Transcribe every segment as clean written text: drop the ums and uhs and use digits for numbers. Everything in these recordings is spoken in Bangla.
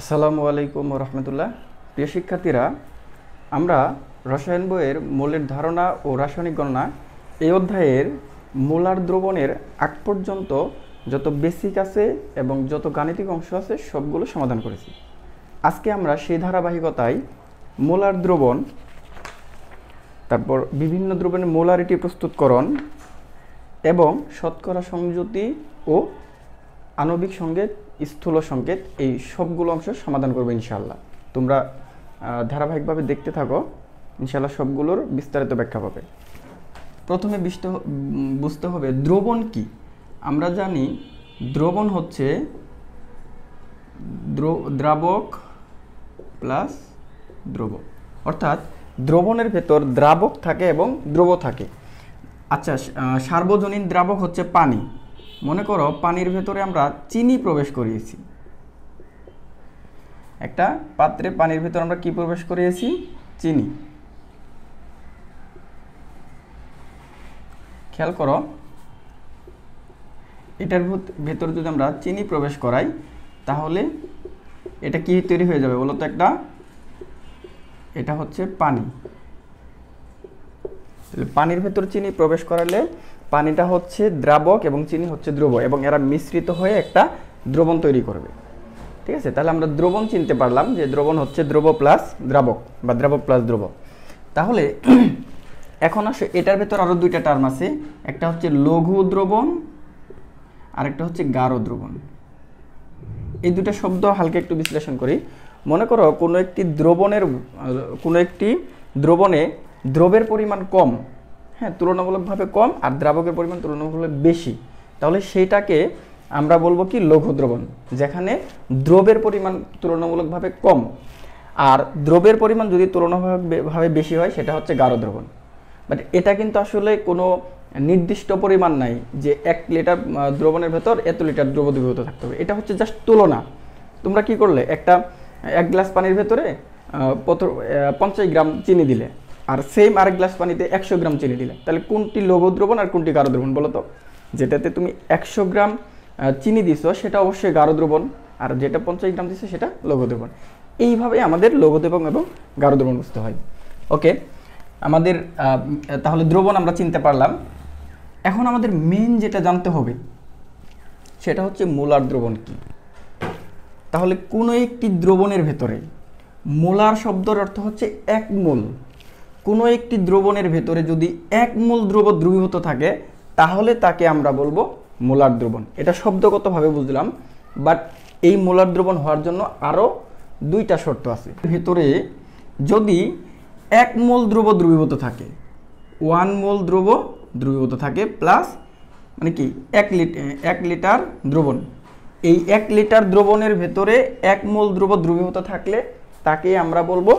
আসসালামু আলাইকুম রহমতুল্লাহ। প্রিয় শিক্ষার্থীরা, আমরা রসায়ন বইয়ের মৌলের ধারণা ও রাসায়নিক গণনা এই অধ্যায়ের মোলার দ্রবণের আগ পর্যন্ত যত বেসিক আছে এবং যত গাণিতিক অংশ আছে সবগুলো সমাধান করেছি। আজকে আমরা সেই ধারাবাহিকতায় মোলার দ্রবণ, তারপর বিভিন্ন দ্রবণের মোলারিটি প্রস্তুতকরণ এবং শতকরা সংযুতি ও আণবিক সংকেত, স্থূল সংকেত, এই সবগুলো অংশ সমাধান করবে ইনশাআল্লাহ। তোমরা ধারাবাহিকভাবে দেখতে থাকো, ইনশাআল্লাহ সবগুলোর বিস্তারিত ব্যাখ্যা পাবে। প্রথমে বুঝতে হবে দ্রবণ কি। আমরা জানি দ্রবণ হচ্ছে দ্রাবক প্লাস দ্রব, অর্থাৎ দ্রবণের ভেতর দ্রাবক থাকে এবং দ্রব থাকে। আচ্ছা, সার্বজনীন দ্রাবক হচ্ছে পানি। মনে করো পানির ভেতরে আমরা চিনি প্রবেশ করিয়েছি। একটা পাত্রে পানির ভেতরে আমরা কি প্রবেশ করিয়েছি? চিনি। খেয়াল করো, এটার ভেতর যদি আমরা চিনি প্রবেশ করাই তাহলে এটা কি তৈরি হয়ে যাবে বলো তো? এটা হচ্ছে পানি। পানির ভেতর চিনি প্রবেশ করালে পানিটা হচ্ছে দ্রাবক এবং চিনি হচ্ছে দ্রব, এবং এরা মিশ্রিত হয়ে একটা দ্রবণ তৈরি করবে। ঠিক আছে, তাহলে আমরা দ্রবণ চিনতে পারলাম যে দ্রবণ হচ্ছে দ্রব প্লাস দ্রাবক বা দ্রাবক প্লাস দ্রব। তাহলে এখন আসে এটার ভেতর আরো দুইটা টার্ম আছে, একটা হচ্ছে লঘু দ্রবণ আর একটা হচ্ছে গাঢ় দ্রবণ। এই দুটা শব্দ হালকা একটু বিশ্লেষণ করি। মনে করো কোনো একটি দ্রবণে দ্রবের পরিমাণ কম, হ্যাঁ, তুলনামূলকভাবে কম, আর দ্রাবকের পরিমাণ তুলনামূলকভাবে বেশি, তাহলে সেইটাকে আমরা বলবো কি? লঘু দ্রবণ। যেখানে দ্রবের পরিমাণ তুলনামূলকভাবে কম আর দ্রবের পরিমাণ যদি তুলনামূলকভাবে বেশি হয় সেটা হচ্ছে গাঢ় দ্রবণ। বাট এটা কিন্তু আসলে কোনো নির্দিষ্ট পরিমাণ নাই যে 1 লিটার দ্রবণের ভেতর এত লিটার দ্রব দ্রবীভূত থাকতে হবে। এটা হচ্ছে জাস্ট তুলনা। তোমরা কি করলে, এক গ্লাস পানির ভেতরে 50 গ্রাম চিনি দিলে, আর সেম আরেক গ্লাস পানিতে 100 গ্রাম চিনি দিলে, তাহলে কোনটি লঘু দ্রবণ আর কোনটি গাঢ় দ্রবণ বলো তো? যেটাতে তুমি 100 গ্রাম চিনি দিছো সেটা অবশ্যই গাঢ় দ্রবণ, আর যেটা 50 গ্রাম দিছো সেটা লঘু দ্রবণ। এইভাবে আমাদের লঘু দ্রবণ এবং গাঢ় দ্রবণ বুঝতে হয়। ওকে, আমাদের তাহলে দ্রবণ আমরা চিনতে পারলাম। এখন আমাদের মেন যেটা জানতে হবে সেটা হচ্ছে মোলার দ্রবণ কি। তাহলে কোনো একটি দ্রবণের ভেতরে, মোলার শব্দের অর্থ হচ্ছে 1 মোল। কোনো একটি দ্রবণের ভেতরে যদি 1 মোল দ্রব দ্রবীভূত থাকে তাহলে তাকে আমরা বলবো মোলার দ্রবণ। এটা শব্দগতভাবে বুঝলাম, বাট এই মোলার দ্রবণ হওয়ার জন্য আরও 2টা শর্ত আছে। ভেতরে যদি 1 মোল দ্রব দ্রবীভূত থাকে, 1 মোল দ্রব দ্রবীভূত থাকে, প্লাস মানে কি 1 লিটার দ্রবণ। এই 1 লিটার দ্রবণের ভেতরে 1 মোল দ্রব দ্রবীভূত থাকলে তাকে আমরা বলবো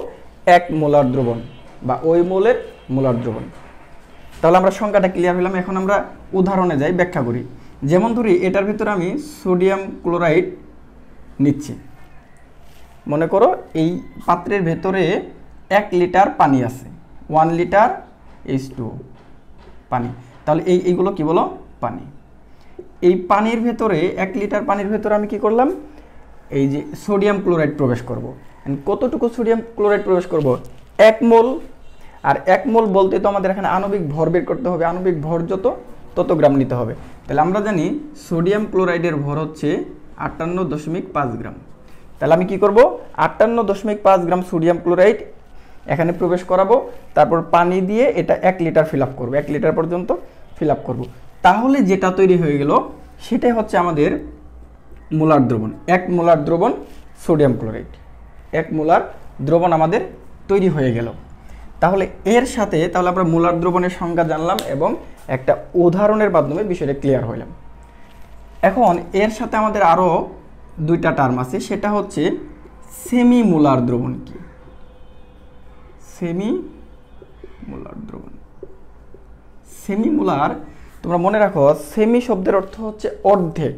1 মোলার দ্রবণ বা ওই মোলের মোলার দ্রবণ। তাহলে আমরা সংখ্যাটা ক্লিয়ার হলাম। এখন আমরা উদাহরণে যাই, ব্যাখ্যা করি। যেমন ধরি এটার ভিতরে আমি সোডিয়াম ক্লোরাইড নিচ্ছি। মনে করো এই পাত্রের ভেতরে 1 লিটার পানি আছে, 1 লিটার H2O পানি। তাহলে এইগুলো কি বলো? পানি। এই পানির ভেতরে 1 লিটার পানির ভেতরে আমি কি করলাম? এই যে সোডিয়াম ক্লোরাইড প্রবেশ করব। কতটুকু সোডিয়াম ক্লোরাইড প্রবেশ করব? 1 মোল। আর 1 মোল বলতে তো আমাদের এখানে আণবিক ভর বের করতে হবে। আণবিক ভর তত গ্রাম নিতে হবে। তাহলে আমরা জানি সোডিয়াম ক্লোরাইডের ভর হচ্ছে 58.5 গ্রাম। তাহলে আমি কি করব? 58.5 গ্রাম সোডিয়াম ক্লোরাইড এখানে প্রবেশ করাবো, তারপর পানি দিয়ে এটা 1 লিটার ফিল আপ করবো, 1 লিটার পর্যন্ত ফিল আপ করবো। তাহলে যেটা তৈরি হয়ে গেল সেটাই হচ্ছে আমাদের মোলার দ্রবণ। 1 মোলার দ্রবণ সোডিয়াম ক্লোরাইড, 1 মোলার দ্রবণ আমাদের তৈরি হয়ে গেল। তাহলে এর সাথে তাহলে আমরা মোলার দ্রবণের সংজ্ঞা জানলাম এবং একটা উদাহরণের মাধ্যমে বিষয়টা ক্লিয়ার হইলাম। এখন এর সাথে আমাদের আরও 2টা টার্ম আছে, সেটা হচ্ছে সেমি মোলার দ্রবণ কি? সেমি মোলার দ্রবণ। সেমি মোলার, তোমরা মনে রাখো সেমি শব্দের অর্থ হচ্ছে অর্ধেক।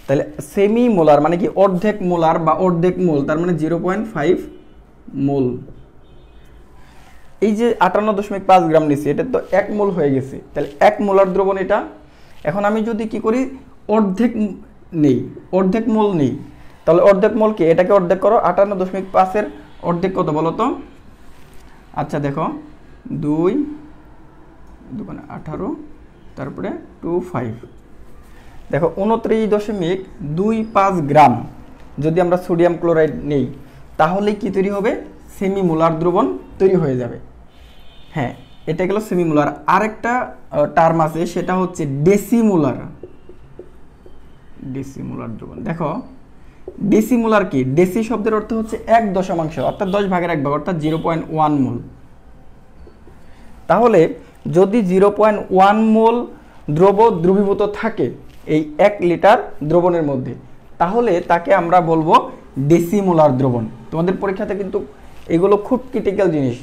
তাহলে সেমি মোলার মানে কি? অর্ধেক মোলার বা অর্ধেক মোল, তার মানে 0.5 মোল। এই যে 58.5 গ্রাম নিচ্ছি, এটা তো 1 মোল হয়ে গেছে। তাহলে 1 মোলার দ্রবণ এটা। এখন আমি যদি কি করি, অর্ধেক নেই, অর্ধেক মোল নেই, তাহলে অর্ধেক মোল কি, এটাকে অর্ধেক করো, 58.5 অর্ধেক কত বলো তো? আচ্ছা দেখো 2 18 তারপরে 25, দেখো 29.25 গ্রাম যদি আমরা সোডিয়াম ক্লোরাইড নেই তাহলে কি তৈরি হবে? সেমিমোলার দ্রবণ তৈরি হয়ে যাবে। হ্যাঁ, এটা গেল সেমিমোলার। আরেকটা টার্ম আছে, সেটা হচ্ছে ডেসিমোলার। ডেসিমোলার দ্রবণ, দেখো ডেসিমোলার কি? ডেসি শব্দের অর্থ হচ্ছে 1/10, অর্থাৎ 10/1 অর্থাৎ 0.1 মোল। তাহলে যদি 0.1 মোল দ্রবীভূত থাকে এই 1 লিটার দ্রবণের মধ্যে, তাহলে তাকে আমরা বলবো ডেসিমোলার দ্রবণ। তোমাদের পরীক্ষাতে কিন্তু এগুলো খুব ক্রিটিক্যাল জিনিস,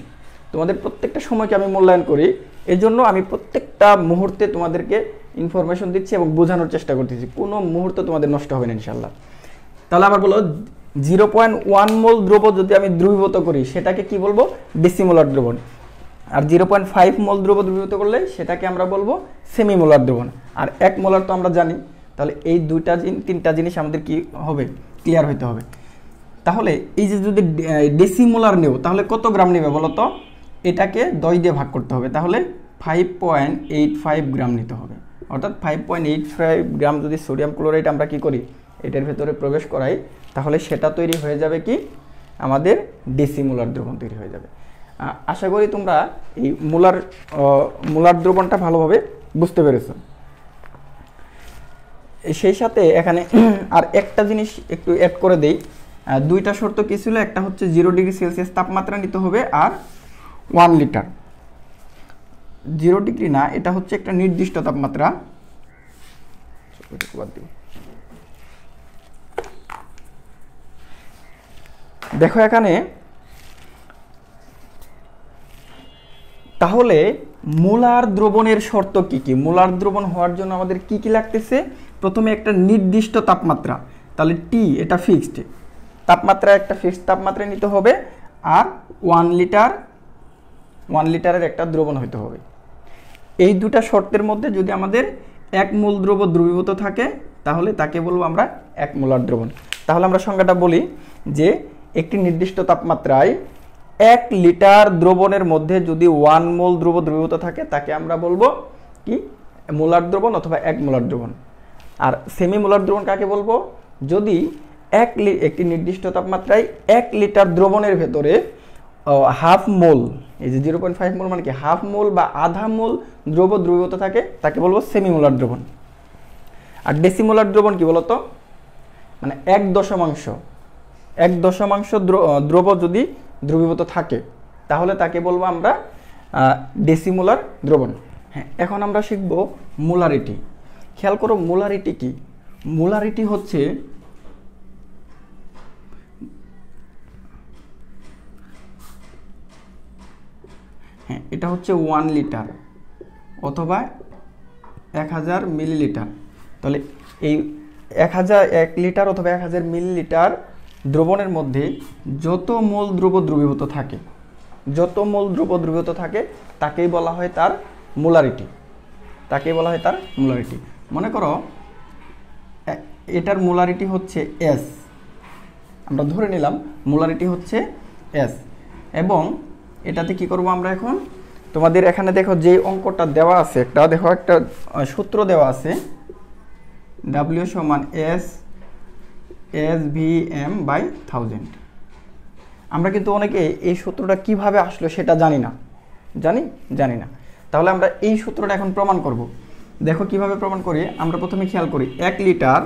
তোমাদের প্রত্যেকটা সময়কে আমি মূল্যায়ন করি, এজন্য আমি প্রত্যেকটা মুহূর্তে তোমাদেরকে ইনফরমেশন দিচ্ছি এবং বোঝানোর চেষ্টা করতেছি, কোনো মুহূর্ত তোমাদের নষ্ট হবে না ইনশাল্লাহ। তাহলে আবার বলো 0.1 মোল দ্রব যদি আমি দ্রবীভূত করি সেটাকে কি বলবো? ডেসিমোলার দ্রবণ। আর 0.5 মোল দ্রব দ্রবীভূত করলে সেটাকে আমরা বলবো সেমিমোলার দ্রবণ। আর 1 মোলার তো আমরা জানি। তাহলে এই তিনটা জিনিস আমাদের কি হবে? ক্লিয়ার হইতে হবে। তাহলে এই যে যদি ডেসিমোলার নেও তাহলে কত গ্রাম নেবে বলো তো? এটাকে 10 দিয়ে ভাগ করতে হবে, তাহলে 5.85 গ্রাম নিতে হবে। অর্থাৎ 5.85 গ্রাম যদি সোডিয়াম ক্লোরাইড আমরা কি করি, এটার ভেতরে প্রবেশ করাই, তাহলে সেটা তৈরি হয়ে যাবে কি? আমাদের ডেসিমোলার দ্রবণ তৈরি হয়ে যাবে। আশা করি তোমরা এই মোলার দ্রবণটা ভালোভাবে বুঝতে পেরেছো। সেই সাথে এখানে আর একটা জিনিস একটু অ্যাড করে দেই। দুইটা শর্ত কি ছিল? একটা হচ্ছে 0 ডিগ্রি সেলসিয়াস তাপমাত্রা নিতে হবে, আর 1 লিটার। 0 ডিগ্রি না, এটা হচ্ছে একটা নির্দিষ্ট তাপমাত্রা। দেখো এখানে, তাহলে মোলার দ্রবণের শর্ত কি কি? মোলার দ্রবণ হওয়ার জন্য আমাদের কি কি লাগতেছে? প্রথমে একটা নির্দিষ্ট তাপমাত্রা, তাহলে টি এটা ফিক্সড তাপমাত্রা, একটা ফিক্সড তাপমাত্রা নিতে হবে, আর 1 লিটারের একটা দ্রবণ হইতে হবে। এই দুটা শর্তের মধ্যে যদি আমাদের 1 মোল দ্রব দ্রবীভূত থাকে তাহলে তাকে বলবো আমরা 1 মোলার দ্রবণ। তাহলে আমরা সংজ্ঞাটা বলি যে একটি নির্দিষ্ট তাপমাত্রায় 1 লিটার দ্রবণের মধ্যে যদি 1 মোল দ্রব দ্রবীভূত থাকে তাকে আমরা বলবো কি? মোলার দ্রবণ অথবা 1 মোলার দ্রবণ। আর সেমি মোলার দ্রবণ কাকে বলবো? যদি একটি নির্দিষ্ট তাপমাত্রায় 1 লিটার দ্রবণের ভেতরে হাফ মোল, এই যে 0.5 মোল মানে কি হাফ মোল বা আধা মোল দ্রব দ্রবীভূত থাকে, তাকে বলবো সেমি মোলার দ্রবণ। আর ডেসিমোলার দ্রবণ কি বলতো? মানে 1/10 দ্রব যদি দ্রবীভূত থাকে তাহলে তাকে বলবো আমরা ডেসিমোলার দ্রবণ। হ্যাঁ, এখন আমরা শিখব মোলারিটি। খেয়াল করো মোলারিটি কি? মোলারিটি হচ্ছে এটা হচ্ছে 1 লিটার অথবা 1000 মিলিলিটার। তাহলে এই 1 লিটার অথবা 1000 মিলিলিটার দ্রবণের মধ্যে যত মোল দ্রব দ্রবীভূত থাকে তাকেই বলা হয় তার মোলারিটি। মনে করো এটার মোলারিটি হচ্ছে S, আমরা ধরে নিলাম মোলারিটি হচ্ছে S, এবং এটাতে কি করব আমরা এখন? তোমাদের এখানে দেখো যে অঙ্কটা দেওয়া আছে, একটা সূত্র দেওয়া আছে, W সমান SVM/1000। আমরা কিন্তু অনেকে এই সূত্রটা কিভাবে আসলো সেটা জানি না। তাহলে আমরা এই সূত্রটা এখন প্রমাণ করব। দেখো কিভাবে প্রমাণ করি। আমরা প্রথমে খেয়াল করি 1 লিটার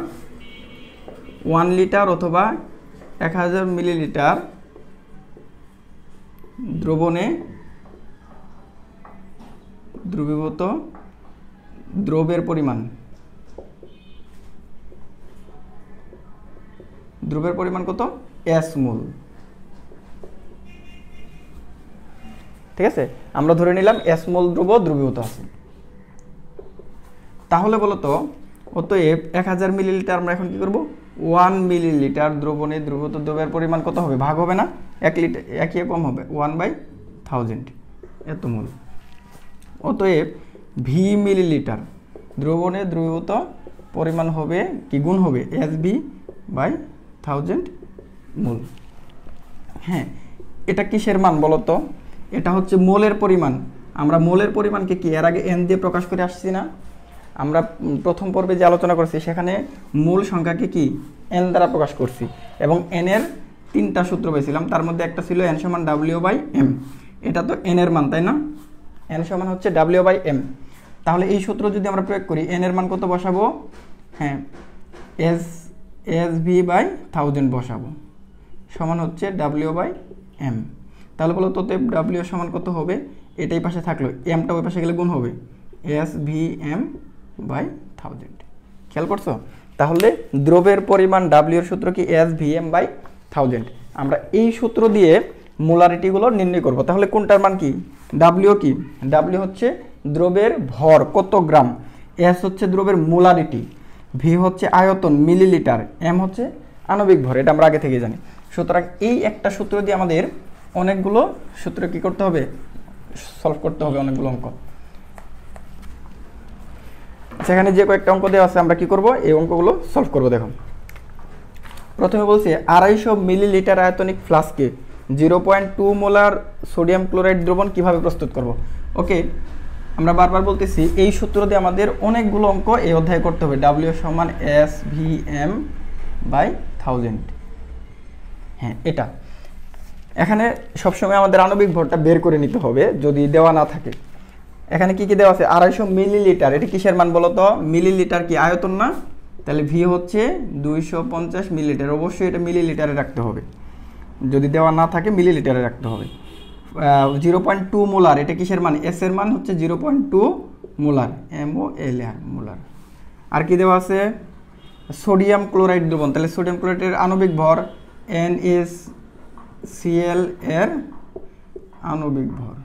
1 লিটার অথবা 1000 মিলিলিটার দ্রবণে দ্রবীভূত দ্রবের পরিমাণ কত? S মোল। ঠিক আছে, আমরা ধরে নিলাম S মোল দ্রব দ্রবীভূত আছে। তাহলে বলতো অতএব 1000 মিলিলিটার আমরা এখন কি করব? 1 মিলিলিটার দ্রবণে দ্রবীভূত দ্রবের পরিমাণ কত হবে? ভাগ হবে না, 1 লিটার একই কম হবে, 1/1000 এত মোল। অতএব V মিলিলিটার দ্রবণে দ্রবীভূত পরিমাণ হবে কি? গুণ হবে SB/1000। 1000 মোল। হ্যাঁ, এটা কিসের মান বলো তো? এটা হচ্ছে মোলের পরিমাণ। আমরা মোলের পরিমাণকে কি এর আগে n দিয়ে প্রকাশ করে আসছি না? আমরা প্রথম পর্বে যে আলোচনা করছি সেখানে মূল সংখ্যাকে কি n দ্বারা প্রকাশ করছি এবং n এর 3টা সূত্র পেয়েছিলাম, তার মধ্যে একটা ছিল n সমান w/m। এটা তো n এর মান, তাই না? n সমান হচ্ছে w/m। তাহলে এই সূত্র যদি আমরা প্রয়োগ করি, n এর মান কত বসাবো? হ্যাঁ, SV/1000 বসাবো, সমান হচ্ছে w/m। তাহলে বলো তো w সমান কত হবে? এটাই পাশে থাকলো, mটা ওই পাশে গেলে গুণ হবে, SVM/1000। খেয়াল করছো? তাহলে দ্রবের পরিমাণ w এর সূত্র কি SVM/1000। আমরা এই সূত্র দিয়ে মোলারিটিগুলো নির্ণয় করব। তাহলে কোনটার মান কি? w কি? w হচ্ছে দ্রবের ভর কত গ্রাম, s হচ্ছে দ্রবের মোলারিটি, v হচ্ছে আয়তন মিলিলিটার, m হচ্ছে আণবিক ভর। এটা আমরা আগে থেকে জানি। সুতরাং এই একটা সূত্র দিয়ে আমাদের অনেকগুলো সূত্র কি করতে হবে? সলভ করতে হবে অনেকগুলো অঙ্ক। সেখানে যে কয়েকটা অঙ্ক দেওয়া আছে আমরা কি করব? এই অঙ্কগুলো সলভ করব। দেখো, প্রথমে বলছি 250 মিলিলিটার আয়তনিক ফ্লাস্কে 0.2 মোলার সোডিয়াম ক্লোরাইড দ্রবণ কিভাবে প্রস্তুত করব। ওকে, আমরা বারবার বলতেছি এই সূত্র দিয়ে আমাদের অনেকগুলো অঙ্ক এই অধ্যায়ে করতে হবে। w সমান SVM/1000। হ্যাঁ, এটা এখানে সবসময় আমাদের আণবিক ভরটা বের করে নিতে হবে যদি দেওয়া না থাকে। এখানে কি কি দেওয়া আছে? 250 মিলিলিটার, এটা কিসের মান বলো তো? মিলিলিটার কি আয়তন না? তাহলে ভি হচ্ছে 250 মিলিলিটার, অবশ্যই এটা মিলিলিটারে রাখতে হবে, যদি দেওয়া না থাকে মিলিলিটারে রাখতে হবে। 0.2 মোলার, এটা কিসের মান? এস এর মান হচ্ছে 0.2 মোলার, MOLR মোলার। আর কি দেওয়া আছে? সোডিয়াম ক্লোরাইড দ্রবণ, তাহলে সোডিয়াম ক্লোরাইডের আণবিক ভর NaCl এর আণবিক ভর।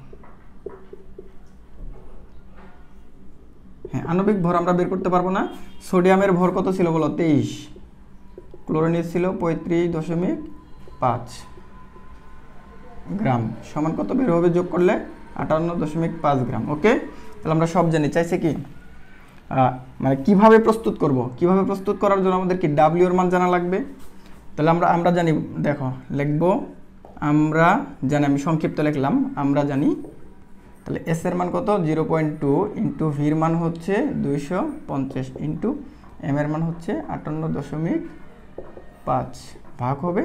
হ্যাঁ, আণবিক ভর আমরা বের করতে পারবো না। সোডিয়ামের ভর কত ছিল বলো? 23, ক্লোরিনের ছিল 35.5 গ্রাম, সমান কত বের হবে যোগ করলে? 58.5 গ্রাম। ওকে, তাহলে আমরা সব জানি। চাইছে কি মানে কিভাবে প্রস্তুত করব, কিভাবে প্রস্তুত করার জন্য আমাদের কি w এর মান জানা লাগবে। তাহলে আমরা জানি, দেখো লিখবো, আমরা জানি, আমি সংক্ষিপ্ত লিখলাম, আমরা জানি। তাহলে এস এর মান কত? 0.2 ইন্টু ভির মান হচ্ছে 250 ইন্টু এম এর মান হচ্ছে 58.5, ভাগ হবে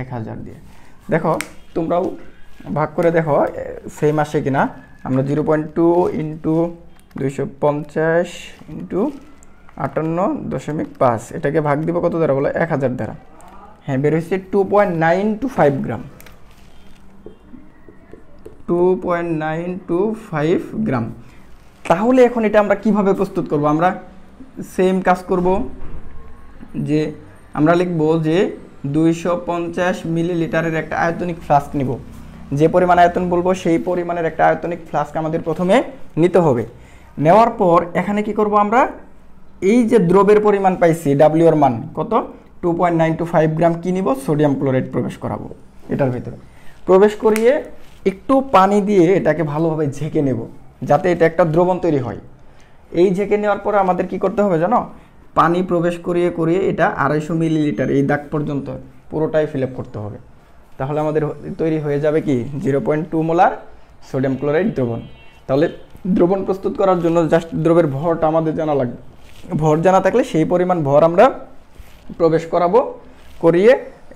1000 দিয়ে। দেখো তোমরাও ভাগ করে দেখো সেম আসে কিনা। আমরা 0.2 ইন্টু 250 ইন্টু 58.5, এটাকে ভাগ দিব কত দ্বারা বলো? 1000 দ্বারা। হ্যাঁ, বের হয়েছে 2.925 গ্রাম, 2.925 গ্রাম। তাহলে এখন এটা আমরা কিভাবে প্রস্তুত করব? আমরা সেম কাজ করব, যে আমরা লিখব যে 250 মিলিলিটারের একটা আয়তনিক ফ্লাস্ক নিব। যে পরিমাণ আয়তন বলবো সেই পরিমাণের একটা আয়তনিক ফ্লাস্ক আমাদের প্রথমে নিতে হবে। নেওয়ার পর এখানে কি করব? আমরা এই যে দ্রবের পরিমাণ পাইছি w এর মান কত? 2.925 গ্রাম কি নিব? সোডিয়াম ক্লোরাইড প্রবেশ করাবো এটার ভিতরে। প্রবেশ করিয়ে একটু পানি দিয়ে এটাকে ভালোভাবে ঝেঁকে নেব, যাতে এটা একটা দ্রবণ তৈরি হয়। এই ঝেঁকে নেওয়ার পরে আমাদের কি করতে হবে জানো? পানি প্রবেশ করিয়ে করিয়ে এটা 250 মিলিলিটার এই দাগ পর্যন্ত পুরোটাই ফিল আপ করতে হবে। তাহলে আমাদের তৈরি হয়ে যাবে কি 0.2 মোলার সোডিয়াম ক্লোরাইড দ্রবণ। তাহলে দ্রবণ প্রস্তুত করার জন্য জাস্ট দ্রবের ভরটা আমাদের জানা লাগবে। ভর জানা থাকলে সেই পরিমাণ ভর আমরা প্রবেশ করাবো, করিয়ে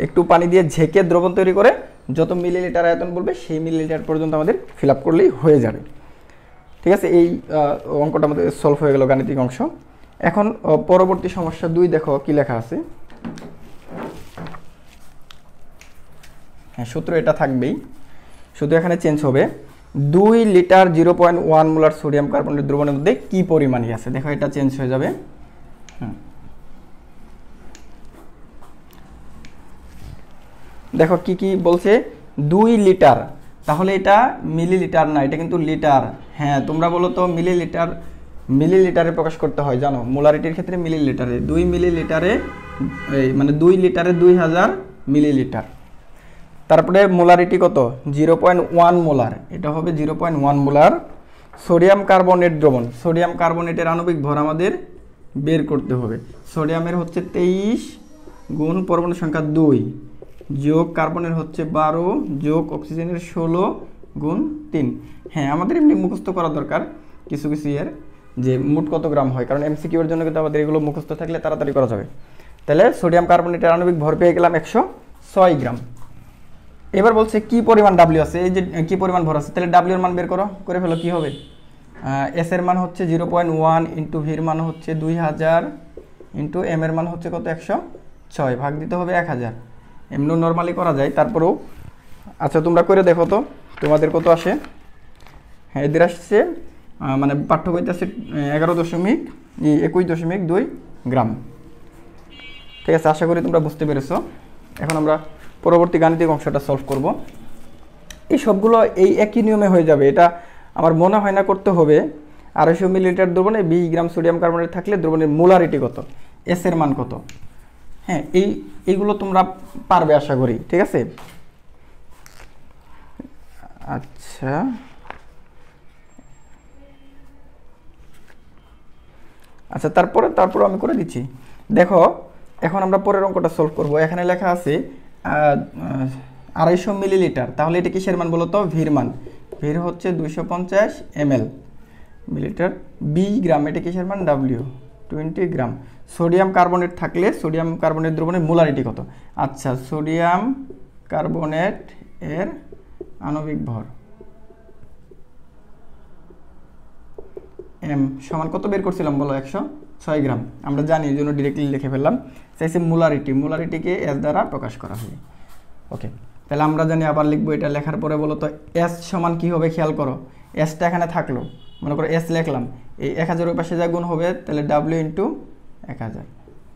একটু পানি দিয়ে ঝেঁকে দ্রবণ তৈরি করে যত মিলিলিটার আয়তন বলবে সেই মিলিলিটার পর্যন্ত আমাদের ফিল আপ করলেই হয়ে যাবে। ঠিক আছে, এই অঙ্কটা আমাদের সলভ হয়ে গেল, গাণিতিক অংশ। এখন পরবর্তী সমস্যা 2 দেখো কি লেখা আছে। হ্যাঁ, সূত্র এটা থাকবেই, শুধু এখানে চেঞ্জ হবে। 2 লিটার 0.1 মোলার সোডিয়াম কার্বনেট দ্রবণের মধ্যে কি পরিমাণই আছে। দেখো এটা চেঞ্জ হয়ে যাবে। দেখো কি কি বলছে? 2 লিটার, তাহলে এটা মিলিলিটার না, এটা কিন্তু লিটার। হ্যাঁ, তোমরা বলো তো মিলিলিটার, মিলিলিটারে প্রকাশ করতে হয় জানো, মোলারিটির ক্ষেত্রে মিলিলিটারে। 2 মিলিলিটারে মানে 2 লিটারে 2000 মিলিলিটার। তারপরে মোলারিটি কত? 0.1 মোলার, এটা হবে 0.1 মোলার সোডিয়াম কার্বনেট দ্রবণ। সোডিয়াম কার্বনেটের আণবিক ভর আমাদের বের করতে হবে। সোডিয়ামের হচ্ছে 23 গুণ পরমাণু সংখ্যা 2 যোগ কার্বনের হচ্ছে 12 যোগ অক্সিজেনের 16 গুণ 3। হ্যাঁ, আমাদের এমনি মুখস্থ করা দরকার কিছু কিছু এর যে মোট কত গ্রাম হয়, কারণ এমসিকিউ এর জন্য কিন্তু আমাদের এগুলো মুখস্থ থাকলে তাড়াতাড়ি করা যাবে। তাহলে সোডিয়াম কার্বনেটের আণবিক ভর পেয়ে গেলাম 106 গ্রাম। এবার বলছে কি পরিমাণ ডাব্লিউ আছে, এই যে কি পরিমাণ ভর আছে, তাহলে ডাব্লিউ এর মান বের করে ফেলো। কি হবে, এস এর মান হচ্ছে 0.1 ইন্টু ভির মান হচ্ছে 2000 ইন্টু এম এর মান হচ্ছে কত 106, ভাগ দিতে হবে 1000। এমনি নর্মালি করা যায়, তারপরেও আচ্ছা তোমরা করে দেখো তো তোমাদের কত আসে। হ্যাঁ, এদের আসছে মানে পাঠ্য বইতে আছে 21.2 গ্রাম। ঠিক আছে, আশা করি তোমরা বুঝতে পেরেছো। এখন আমরা পরবর্তী গাণিতিক অংশটা সলভ করব। এই সবগুলো এই একই নিয়মে হয়ে যাবে, এটা আমার মনে হয় না করতে হবে। 250 মিলিলিটার দ্রবণে 20 গ্রাম সোডিয়াম কার্বনেট থাকলে দ্রবণের মোলারিটি কত, এস এর মান কত। হ্যাঁ, এইগুলো তোমরা পারবে আশা করি। ঠিক আছে, আচ্ছা আচ্ছা তারপরে আমি করে দিচ্ছি। দেখো এখন আমরা পরের অঙ্কটা সলভ করব। এখানে লেখা আছে 250 মিলিলিটার, তাহলে এটা কিসের মান বলো তো, ভির মান। ভির হচ্ছে 250 ml মিলিলিটার, 20 গ্রাম এটা কিসের মান, ডাব্লিউ 20 গ্রাম। সোডিয়াম কার্বনেট থাকলে সোডিয়াম কার্বনেট দ্রবণের মোলারিটি কত। আচ্ছা, সোডিয়াম কার্বনেট এর আণবিক ভর এম সমান কত বের করছিলাম বলো, 106 গ্রাম। আমরা জানি, এই জন্য ডিরেক্টলি লিখে ফেললাম। চাইছে মোলারিটিকে এস দ্বারা প্রকাশ করা হয়। ওকে, তাহলে আমরা জানি, আবার লিখবো। এটা লেখার পরে বলো তো এস সমান কি হবে, খেয়াল করো। এসটা এখানে থাকলো, মনে করো এস লিখলাম, এই 1000 ওই পাশে যা গুণ হবে, তাহলে ডাব্লিউ ইন্টু 1000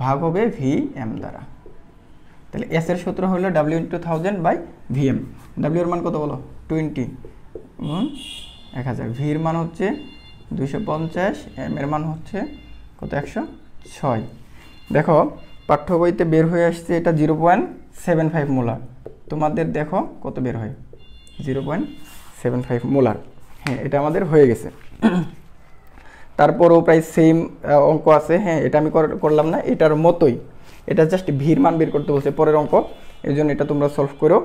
ভাগ হবে ভি এম দ্বারা। তাহলে এস এর সূত্র হলো W into 1000 by V M. W এর মান কত বলো, 20 গুণ 1000। ভির মান হচ্ছে 250, এম এর মান হচ্ছে কত, 106। দেখো পাঠ্য বইতে বের হয়ে আসছে এটা 0.75 মোলার। তোমাদের দেখো কত বের হয়, 0.75 মোলার। হ্যাঁ, এটা আমাদের হয়ে গেছে। তারপরও প্রায় সেম অঙ্ক আছে। হ্যাঁ, এটা আমি করলাম না, এটার মতোই। এটা জাস্ট ভির মান বের করতে বলছে পরের অঙ্ক, এই জন্য এটা তোমরা সলভ করো।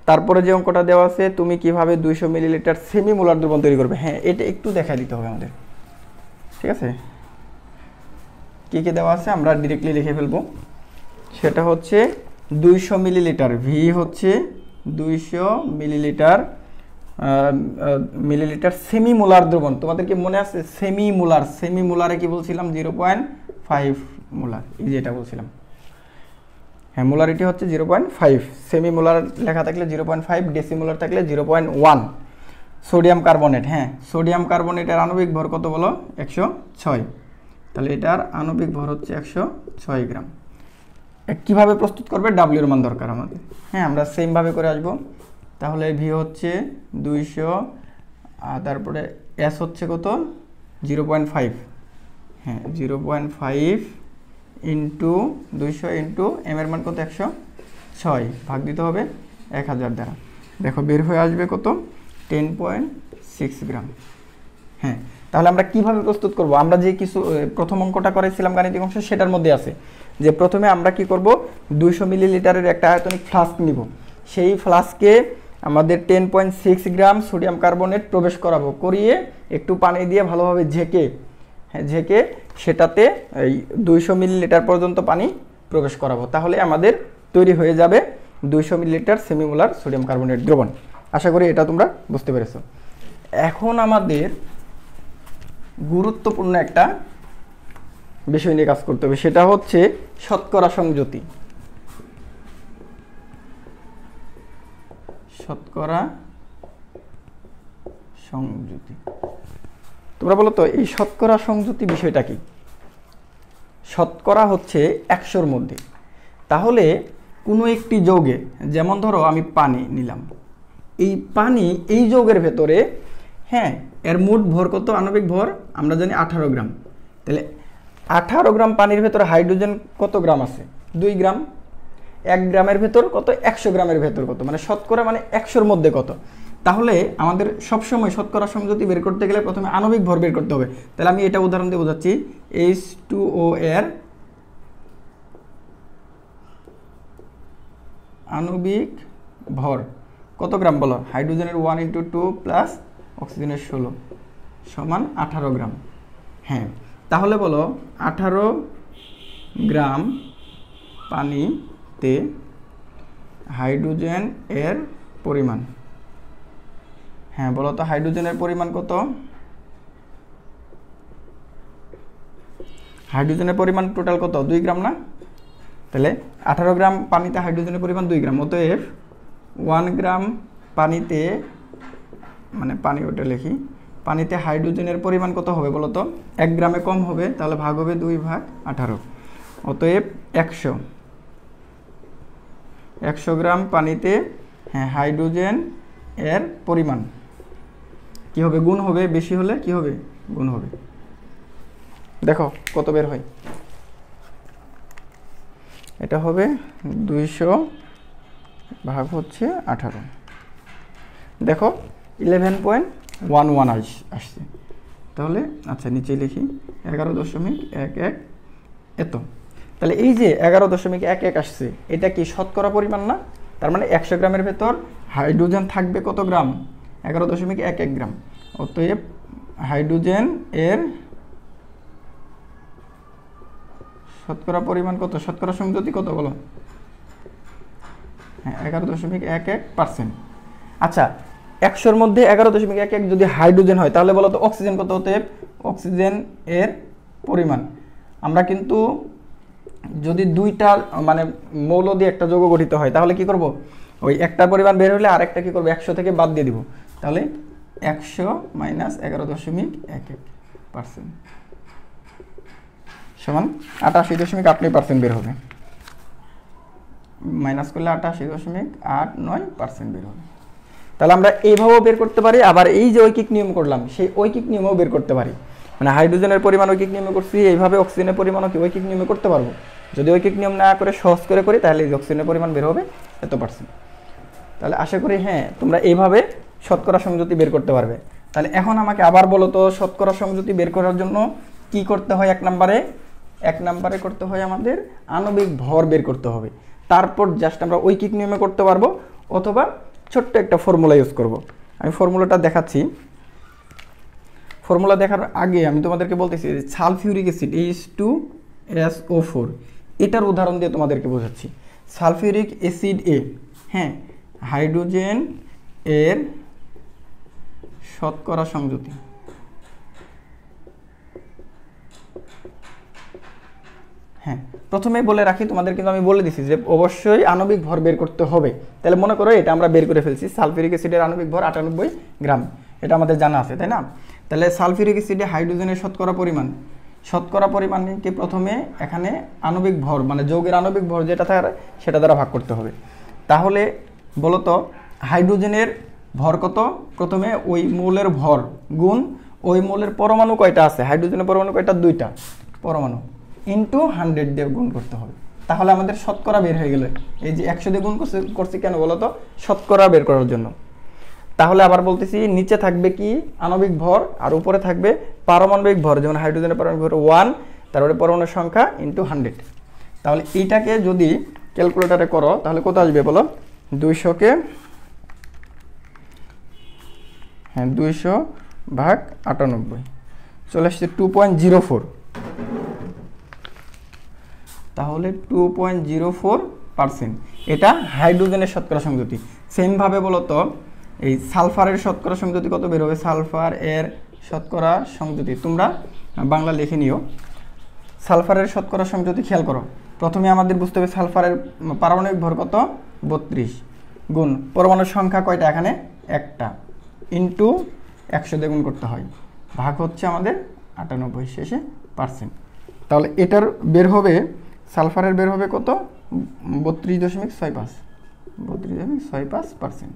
তারপরে যে অঙ্কটা দেওয়া আছে, তুমি কিভাবে 200 মিলিলিটার সেমি মোলার দ্রবণ তৈরি করবে। হ্যাঁ, এটা একটু দেখা দিতে হবে আমাদের। ঠিক আছে, কী কী দেওয়া আছে আমরা ডিরেক্টলি লিখে ফেলবো। সেটা হচ্ছে 200 মিলিলিটার, ভি হচ্ছে 200 মিলিলিটার সেমি মোলার দ্রবণ। তোমাদের কি মনে আছে, সেমি মোলারে কি বলছিলাম, 0.5 মোলার, এই যে এটা বলছিলাম। হ্যাঁ, মোলারিটি হচ্ছে 0.5, সেমি মোলার লেখা থাকলে 0.5, ডেসিমোলার থাকলে 0.1। সোডিয়াম কার্বনেট, হ্যাঁ সোডিয়াম কার্বনেটের আণবিক ভর কত বলো, 106। তাহলে এটার আণবিক ভর হচ্ছে 106 গ্রাম। কীভাবে প্রস্তুত করবে, ডাব্লিউর মান দরকার আমাদের। হ্যাঁ, আমরা সেমভাবে করে আসব। তাহলে ভি হচ্ছে 200, আর তারপরে এস হচ্ছে কত, 0.5। হ্যাঁ, 0.5 ইন্টু 200 ইন্টু এম এর মান কত, 106, ভাগ দিতে হবে 1000 দ্বারা। দেখো বের হয়ে আসবে কত, 10.6 গ্রাম। হ্যাঁ, তাহলে আমরা কিভাবে প্রস্তুত করব, আমরা যে কিছু প্রথম অঙ্কটা করেছিলাম গাণিতিক অংশ, সেটার মধ্যে আছে যে প্রথমে আমরা কি করব, 200 মিলিলিটারের একটা আয়তনিক ফ্লাস্ক নিব। সেই ফ্লাস্কে আমাদের 10.6 গ্রাম সোডিয়াম কার্বনেট প্রবেশ করাবো, করিয়ে একটু পানি দিয়ে ভালোভাবে ঝেঁকে সেটাতে এই 200 মিলিলিটার পর্যন্ত পানি প্রবেশ করাবো। তাহলে আমাদের তৈরি হয়ে যাবে 200 মিলিলিটার সেমিমোলার সোডিয়াম কার্বনেট দ্রবণ। আশা করি এটা তোমরা বুঝতে পেরেছো। এখন আমাদের গুরুত্বপূর্ণ একটা বিষয় নিয়ে কাজ করতে হবে, সেটা হচ্ছে শতকরা সংযুতি। তোমরা বলো তো এই শতকরা সংযুতি বিষয়টা কি। শতকরা হচ্ছে 100-র মধ্যে। তাহলে কোনো একটি যৌগে, যেমন ধরো আমি পানি নিলাম, এই পানি এই যৌগের ভেতরে, হ্যাঁ এর মোট ভর কত, আণবিক ভর আমরা জানি 18 গ্রাম। তাহলে 18 গ্রাম পানির ভেতরে হাইড্রোজেন কত গ্রাম আছে, 2 গ্রাম। 1 গ্রামের ভেতর কত, 100 গ্রামের ভেতর কত, মানে শতকরা মানে 100-র মধ্যে কত। তাহলে আমাদের সবসময় শতকরা সংযুতি বের করতে গেলে প্রথমে আণবিক ভর বের করতে হবে। তাহলে আমি এটা উদাহরণ দিয়ে বোঝাচ্ছি, H2O এর আণবিক ভর কত গ্রাম বলো? হাইড্রোজেনের 1 × 2 প্লাস অক্সিজেনের 16 সমান 18 গ্রাম। হ্যাঁ, তাহলে বলো 18 গ্রাম পানিতে হাইড্রোজেন এর পরিমাণ। হ্যাঁ, বলো তো হাইড্রোজেনের পরিমাণ কত? হাইড্রোজেনের পরিমাণ টোটাল কত? 2 গ্রাম না? তাহলে 18 গ্রাম পানিতে হাইড্রোজেনের পরিমাণ 2 গ্রাম। অতএব 1 গ্রাম পানিতে, মানে পানি ওটা লিখি, পানিতে হাইড্রোজেনের পরিমাণ কত হবে বলো তো? 1 গ্রামে কম হবে, তাহলে ভাগ হবে 2/18। অতএব 100 গ্রাম পানিতে হ্যাঁ হাইড্রোজেন এর পরিমাণ কি হবে? গুণ হবে। বেশি হলে কি হবে? গুণ হবে। দেখো কত বের হয়। এটা হবে 200 ভাগ হচ্ছে 18। দেখো 11.11 আসছে। তাহলে আচ্ছা নিচে লিখি 11.11 এত। তাহলে এই যে 11.11 আসছে, এটা কি শতকরা পরিমাণ না? তার মানে 100 গ্রামের ভেতর হাইড্রোজেন থাকবে কত গ্রাম? 11.11 গ্রাম। অতএব হাইড্রোজেন এর শতকরা পরিমাণ কত? শতকরা সংযুতি কত বলো? হ্যাঁ 11.11%। আচ্ছা 100-র মধ্যে 11.11 যদি হাইড্রোজেন হয় তাহলে বলো তো অক্সিজেন কত? অতএব অক্সিজেন এর পরিমাণ, আমরা কিন্তু যদি দুইটা মানে মৌল দিয়ে একটা যৌগ গঠিত হয় তাহলে কি করব? ওই একটার পরিমাণ বের হলে আরেকটা কি করব? 100 থেকে বাদ দিয়ে দিব। তাহলে 100 - 11.11% সমান 88.89% বের হবে। মাইনাস করলে 88.89% বের হবে। তাহলে আমরা এইভাবেও বের করতে পারি, আবার এই যে ঐকিক নিয়ম করলাম সেই ঐকিক নিয়মেও বের করতে পারি। মানে হাইড্রোজেনের পরিমাণ ঐকিক নিয়মে করছি, এইভাবে অক্সিজেনের পরিমাণও কি ঐকিক নিয়মে করতে পারবো। যদি ঐকিক নিয়ম না করে সহজ করে করি তাহলে অক্সিজেনের পরিমাণ বের হবে এত %। তাহলে আশা করি হ্যাঁ তোমরা এইভাবে শতকরা সংযুতি বের করতে পারবে। তাহলে এখন আমাকে আবার বলো তো শতকরা সংযুতি বের করার জন্য কি করতে হয়? এক নম্বরে করতে হয় আমাদের আণবিক ভর বের করতে হবে। তারপর জাস্ট আমরা ঐকিক নিয়মে করতে পারবো, অথবা ছোট্ট একটা ফর্মুলা ইউজ করব। আমি ফর্মুলাটা দেখাচ্ছি। ফর্মুলা দেখার আগে আমি তোমাদেরকে বলতেছি সালফিউরিক অ্যাসিড H2SO4 এটার উদাহরণ দিয়ে তোমাদেরকে বোঝাচ্ছি। সালফিউরিক অ্যাসিড এ হ্যাঁ হাইড্রোজেন এর শতকরা সংযুতি। হ্যাঁ প্রথমে বলে রাখি তোমাদের, কিন্তু আমি বলে দিছি যে অবশ্যই আণবিক ভর বের করতে হবে। তাহলে মনে করো এটা আমরা বের করে ফেলছি, সালফিউরিক অ্যাসিডের আণবিক ভর 98 গ্রাম, এটা আমাদের জানা আছে তাই না? তাহলে সালফিউরিক অ্যাসিডে হাইড্রোজেনের শতকরা পরিমাণকে প্রথমে এখানে আণবিক ভর মানে যৌগের আণবিক ভর যেটা থাকে সেটা দ্বারা ভাগ করতে হবে। তাহলে বলতো হাইড্রোজেনের ভর কত? প্রথমে ওই মৌলের ভর গুণ ওই মৌলের পরমাণু কয়টা আছে। হাইড্রোজেনের পরমাণু কয়টা? 2টা পরমাণু, ইন্টু 100 দিয়ে গুণ করতে হবে। তাহলে আমাদের শতকরা বের হয়ে গেল। এই যে 100 দিয়ে গুণ করছি কেন বলতো? শতকরা বের করার জন্য। তাহলে আবার বলতেছি নিচে থাকবে কি? আণবিক ভর, আর উপরে থাকবে পারমাণবিক ভর। যেমন হাইড্রোজেনের পারমাণবিক ভর 1, তারপরে পরমাণুর সংখ্যা ইন্টু 100। তাহলে এইটাকে যদি ক্যালকুলেটরে করো তাহলে কত আসবে বলো? 200 ভাগ 98 চলে আসছে 2.04। তাহলে 2.04%। এটা হাইড্রোজেনের শতকরা সংযুতি। সেমভাবে বলতো এই সালফারের শতকরা সংযুতি কত বের হবে? সালফার এর শতকরা সংযুতি তোমরা বাংলা লিখে নিও। সালফারের শতকরা সংযুতি খেয়াল করো। প্রথমে আমাদের বুঝতে হবে সালফারের পারমাণবিক ভর কত? 32 গুণ পরমাণুর সংখ্যা কয়টা? এখানে একটা, ইন্টু 100 দিয়ে গুণ করতে হয়, ভাগ হচ্ছে আমাদের 98 শেষে %। তাহলে এটার বের হবে, সালফারের বের হবে কত? 32.65%।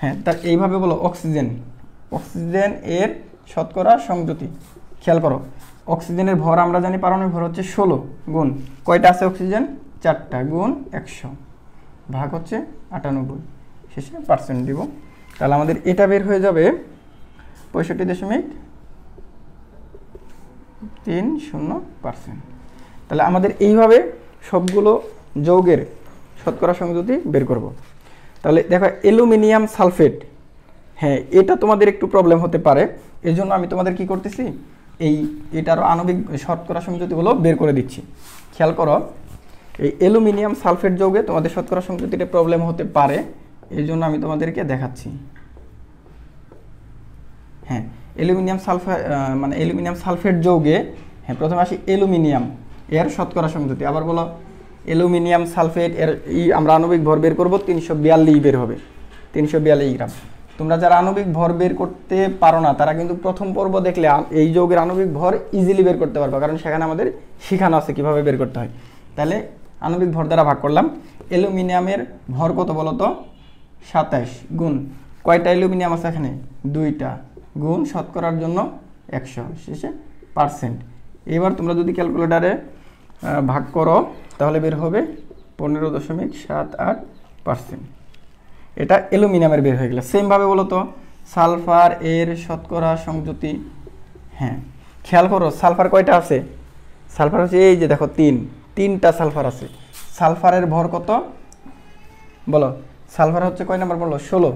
হ্যাঁ তার এইভাবে বলো অক্সিজেন এর শতকরা সংযুতি। খেয়াল করো অক্সিজেনের ভর আমরা জানি পারমাণবিক ভর হচ্ছে 16 গুণ কয়টা আছে অক্সিজেন? 4টা, গুণ 100 ভাগ হচ্ছে 98 শেষে % দিব। তাহলে আমাদের এটা বের হয়ে যাবে 65.30%। তাহলে আমাদের এইভাবে সবগুলো যৌগের শতকরা সংযুতি বের করব। তাহলে দেখো অ্যালুমিনিয়াম সালফেট, হ্যাঁ এটা তোমাদের একটু প্রবলেম হতে পারে, এর জন্য আমি তোমাদের কি করতেছি এটারও আণবিক শতকরা সংযুতিগুলো বের করে দিচ্ছি। খেয়াল করো, এই অ্যালুমিনিয়াম সালফেট যৌগে তোমাদের শতকরা সংযুতিতে প্রবলেম হতে পারে, এই জন্য আমি তোমাদেরকে দেখাচ্ছি। হ্যাঁ অ্যালুমিনিয়াম সালফেট মানে অ্যালুমিনিয়াম সালফেট যৌগে, হ্যাঁ প্রথমে আসি অ্যালুমিনিয়াম এর শতকরা সংযুতি। আবার বলো অ্যালুমিনিয়াম সালফেট এর আমরা আণবিক ভর বের করব 342 বের হবে, 342 গ্রাম। তোমরা যারা আণবিক ভর বের করতে পারো না তারা কিন্তু প্রথম পর্ব দেখলে এই যৌগের আণবিক ভর ইজিলি বের করতে পারবে, কারণ সেখানে আমাদের শেখানো আছে কিভাবে বের করতে হয়। তাহলে আণবিক ভর দ্বারা ভাগ করলাম। অ্যালুমিনিয়ামের ভর কত বলো তো? 27 গুণ কয়টা অ্যালুমিনিয়াম আছে এখানে? 2টা, গুণ শতকরার জন্য 100, শেষে পার্সেন্ট। এবার তোমরা যদি ক্যালকুলেটারে ভাগ করো তাহলে বের হবে 15.78%। এটা অ্যালুমিনিয়ামের বের হয়ে গেল। সেমভাবে বলো তো সালফার এর শতকরা সংযুতি। হ্যাঁ খেয়াল করো সালফার কয়টা আছে? সালফার হচ্ছে এই যে দেখো তিনটা সালফার আছে। সালফারের ভর কত বলো? সালফার হচ্ছে কয় নাম্বার বলো? 16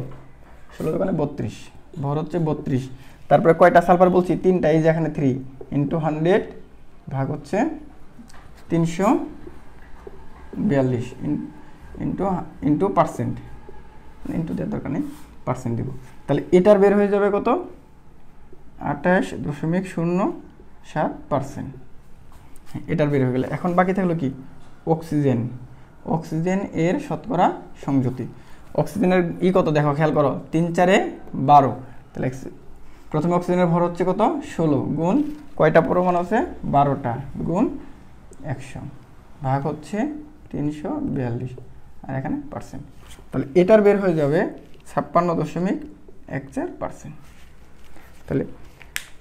দোকানে 32, ভর হচ্ছে 32। তারপরে কয়টা সালফার বলছি? 3টা, এই যে এখানে 3 × 100 ভাগ হচ্ছে 342 ইন্টু পার্সেন্ট, ইন্টু দেওয়ার দরকার নেই, পার্সেন্ট দিব। তাহলে এটার বের হয়ে যাবে কত? 28.07%। এটার বের হয়ে গেলে এখন বাকি থাকলো কি? অক্সিজেন এর শতকরা সংযুতি। অক্সিজেনের কত দেখো, খেয়াল করো 3 × 4 = 12। তাহলে প্রথমে অক্সিজেনের ভর হচ্ছে কত? 16 গুণ কয়টা পরমাণু আছে? 12টা, গুণ 100 ভাগ হচ্ছে 342 আর এখানে পার্সেন্ট। তাহলে এটার বের হয়ে যাবে 56.14%। তাহলে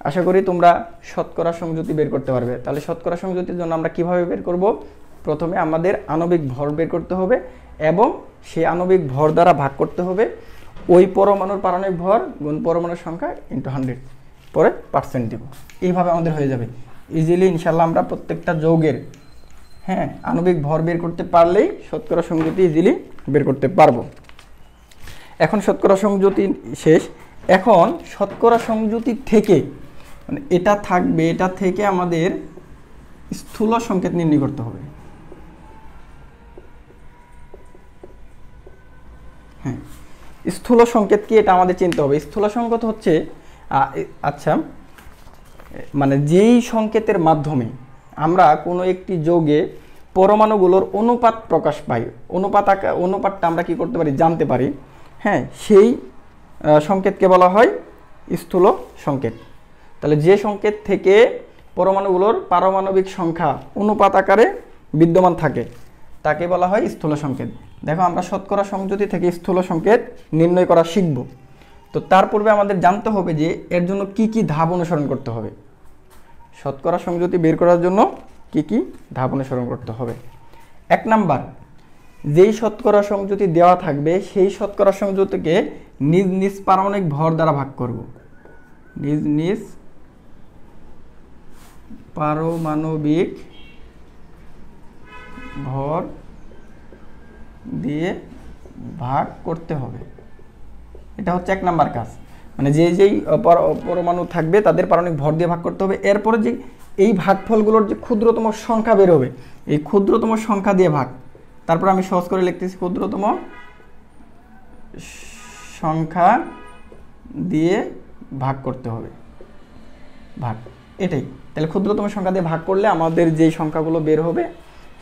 আশা করি তোমরা শতকরা সংযুতি বের করতে পারবে। তাহলে শতকরা সংযুতির জন্য আমরা কিভাবে বের করব? প্রথমে আমাদের আণবিক ভর বের করতে হবে এবং সেই আণবিক ভর দ্বারা ভাগ করতে হবে ওই পরমাণুর পারমাণবিক ভর গুণ পরমাণুর সংখ্যা ইন্টু 100, পরে পার্সেন্ট দিব। এইভাবে আমাদের হয়ে যাবে ইজিলি ইনশাল্লাহ। আমরা প্রত্যেকটা যৌগের আণবিক ভর বের করতে পারলেই শতকরা সংযুতি ইজিলি বের করতে পারবো। এখন শতকরা সংযুতি শেষ। এখন শতকরা সংযুতি থেকে মানে এটা থাকবে, এটা থেকে আমাদের স্থূল সংকেত নির্ণয় করতে হবে। হ্যাঁ স্থূল সংকেত কি এটা আমাদের চিনতে হবে। স্থূল সংকেত হচ্ছে আচ্ছা মানে যেই সংকেতের মাধ্যমে আমরা কোনো একটি যৌগে পরমাণুগুলোর অনুপাত প্রকাশ পাই, অনুপাতটা আমরা কি করতে পারি? জানতে পারি। হ্যাঁ সেই সংকেতকে বলা হয় স্থূল সংকেত। তাহলে যে সংকেত থেকে পরমাণুগুলোর পারমাণবিক সংখ্যা অনুপাত আকারে বিদ্যমান থাকে তাকে বলা হয় স্থূল সংকেত। দেখো আমরা শতকরা সংযুতি থেকে স্থূল সংকেত নির্ণয় করা শিখব। তো তার পূর্বে আমাদের জানতে হবে যে এর জন্য কি কি ধাপ অনুসরণ করতে হবে। শতকরা সংযুতি বের করার জন্য কি কি ধাপ অনুসরণ করতে হবে? 1 নাম্বার, যেই শতকরা সংযুতি দেওয়া থাকবে সেই শতকরা সংযুতিকে নিজ নিজ পারমাণবিক ভর দ্বারা ভাগ করব। নিজ নিজ পারমাণবিক ভর দিয়ে ভাগ করতে হবে। এটা হচ্ছে 1 নাম্বার কাজ। মানে যেই পরমাণু থাকবে তাদের পারমাণবিক ভর দিয়ে ভাগ করতে হবে। এরপরে যে এই ভাগফলগুলোর যে ক্ষুদ্রতম সংখ্যা বের হবে, এই ক্ষুদ্রতম সংখ্যা দিয়ে ভাগ। তারপর আমি সহজ করে লিখতেছি ক্ষুদ্রতম সংখ্যা দিয়ে ভাগ করতে হবে। ভাগ এটাই। তাহলে ক্ষুদ্রতম সংখ্যা দিয়ে ভাগ করলে আমাদের যেই সংখ্যাগুলো বের হবে